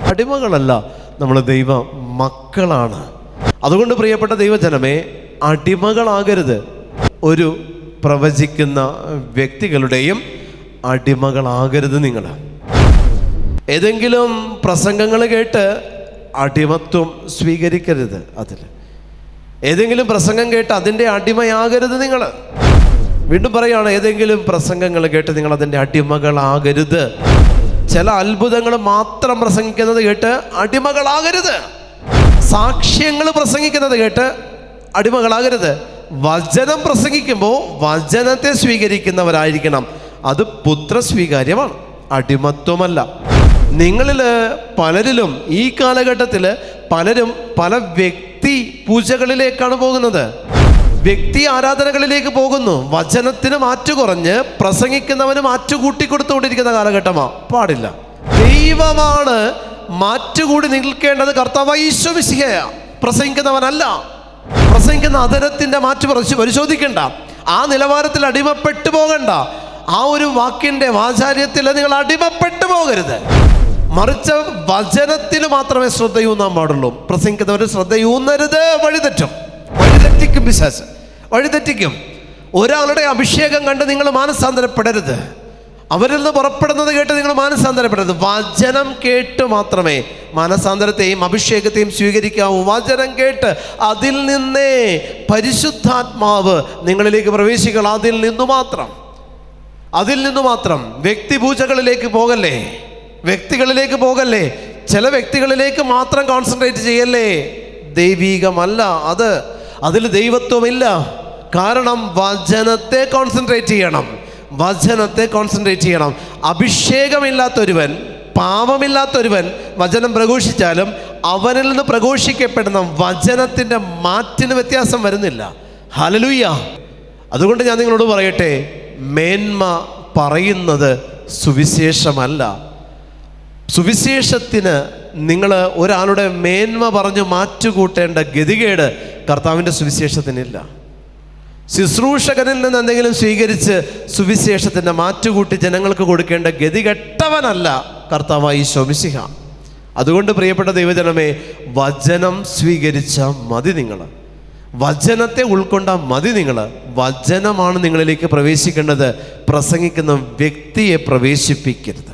അടിമകളല്ല, നമ്മൾ ദൈവ മക്കളാണ്. അതുകൊണ്ട് പ്രിയപ്പെട്ട ദൈവജനമേ, അടിമകളാകരുത്. ഒരു പ്രവചിക്കുന്ന വ്യക്തികളുടെയും അടിമകളാകരുത് നിങ്ങൾ. ഏതെങ്കിലും പ്രസംഗങ്ങൾ കേട്ട് അടിമത്വം സ്വീകരിക്കരുത്. ഏതെങ്കിലും പ്രസംഗം കേട്ട് അതിൻ്റെ അടിമയാകരുത് നിങ്ങൾ. വീണ്ടും പറയുകയാണ്, ഏതെങ്കിലും പ്രസംഗങ്ങൾ കേട്ട് നിങ്ങൾ അതിൻ്റെ അടിമകളാകരുത്. ചില അത്ഭുതങ്ങൾ മാത്രം പ്രസംഗിക്കുന്നത് കേട്ട് അടിമകളാകരുത്. സാക്ഷ്യങ്ങൾ പ്രസംഗിക്കുന്നത് കേട്ട് അടിമകളാകരുത്. വചനം പ്രസംഗിക്കുമ്പോൾ വചനത്തെ സ്വീകരിക്കുന്നവരായിരിക്കണം. അത് പുത്രസ്വീകാര്യമാണ്, അടിമത്വമല്ല. നിങ്ങളിൽ പലരിലും ഈ കാലഘട്ടത്തിൽ പലരും പല വ്യക്തി പൂജകളിലേക്കാണ് പോകുന്നത്, വ്യക്തി ആരാധനകളിലേക്ക് പോകുന്നു. വചനത്തിന് മാറ്റു കുറഞ്ഞ് പ്രസംഗിക്കുന്നവന് മാറ്റു കൂട്ടിക്കൊടുത്തുകൊണ്ടിരിക്കുന്ന കാലഘട്ടമാണ്. പാടില്ല. ദൈവമാണ് മാറ്റുകൂടി നിൽക്കേണ്ടത്. കർത്താവായ യേശു മിശിഹയാണ്, പ്രസംഗിക്കുന്നവനല്ല. പ്രസംഗിക്കുന്ന അധരത്തിൻ്റെ മാറ്റു പരിശോധിക്കണ്ട. ആ നിലവാരത്തിൽ അടിമപ്പെട്ടു പോകണ്ട. ആ ഒരു വാക്കിൻ്റെ വാചാര്യത്തിൽ നിങ്ങൾ അടിമപ്പെട്ടു പോകരുത്. മറിച്ച് വചനത്തിൽ മാത്രമേ ശ്രദ്ധയൂന്നാൻ പാടുള്ളൂ. പ്രസംഗിക്കുന്നവർ ശ്രദ്ധയൂന്നരുത്. വഴിതെറ്റിക്കും പിശാച്, വഴിതെറ്റിക്കും. ഒരാളുടെ അഭിഷേകം കണ്ട് നിങ്ങൾ മാനസാന്തരപ്പെടരുത്. അവരിൽ നിന്ന് പുറപ്പെടുന്നത് കേട്ട് നിങ്ങൾ മാനസാന്തരപ്പെടരുത്. വചനം കേട്ട് മാത്രമേ മാനസാന്തരത്തെയും അഭിഷേകത്തെയും സ്വീകരിക്കാവൂ. വചനം കേട്ട് അതിൽ നിന്നേ പരിശുദ്ധാത്മാവ് നിങ്ങളിലേക്ക് പ്രവേശിക്കണം. അതിൽ നിന്നു മാത്രം. വ്യക്തിപൂജകളിലേക്ക് പോകല്ലേ. ചില വ്യക്തികളിലേക്ക് മാത്രം കോൺസെൻട്രേറ്റ് ചെയ്യല്ലേ. ദൈവീകമല്ല അത്, അതിൽ ദൈവത്വമില്ല. കാരണം വചനത്തെ കോൺസെൻട്രേറ്റ് ചെയ്യണം. അഭിഷേകമില്ലാത്തൊരുവൻ, പാപമില്ലാത്തൊരുവൻ വചനം പ്രഘോഷിച്ചാലും അവനിൽ നിന്ന് പ്രഘോഷിക്കപ്പെടുന്ന വചനത്തിൻ്റെ മാറ്റിന് വ്യത്യാസം വരുന്നില്ല. ഹല്ലേലൂയ. അതുകൊണ്ട് ഞാൻ നിങ്ങളോട് പറയട്ടെ, മേന്മ പറയുന്നത് സുവിശേഷമല്ല. സുവിശേഷത്തിന് നിങ്ങൾ ഒരാളുടെ മേന്മ പറഞ്ഞു മാറ്റുകൂട്ടേണ്ട ഗതികേട് കർത്താവിൻ്റെ സുവിശേഷത്തിനില്ല. ശുശ്രൂഷകനിൽ നിന്ന് എന്തെങ്കിലും സ്വീകരിച്ച് സുവിശേഷത്തിൻ്റെ മാറ്റുകൂട്ടി ജനങ്ങൾക്ക് കൊടുക്കേണ്ട ഗതികെട്ടവനല്ല കർത്താവായ ഈശോ മിശിഹ. അതുകൊണ്ട് പ്രിയപ്പെട്ട ദൈവജനമേ, വചനം സ്വീകരിച്ച മതി നിങ്ങൾ. വചനത്തെ ഉൾക്കൊണ്ട മതി നിങ്ങൾ. വചനമാണ് നിങ്ങളിലേക്ക് പ്രവേശിക്കേണ്ടത്. പ്രസംഗിക്കുന്ന വ്യക്തിയെ പ്രവേശിപ്പിക്കരുത്.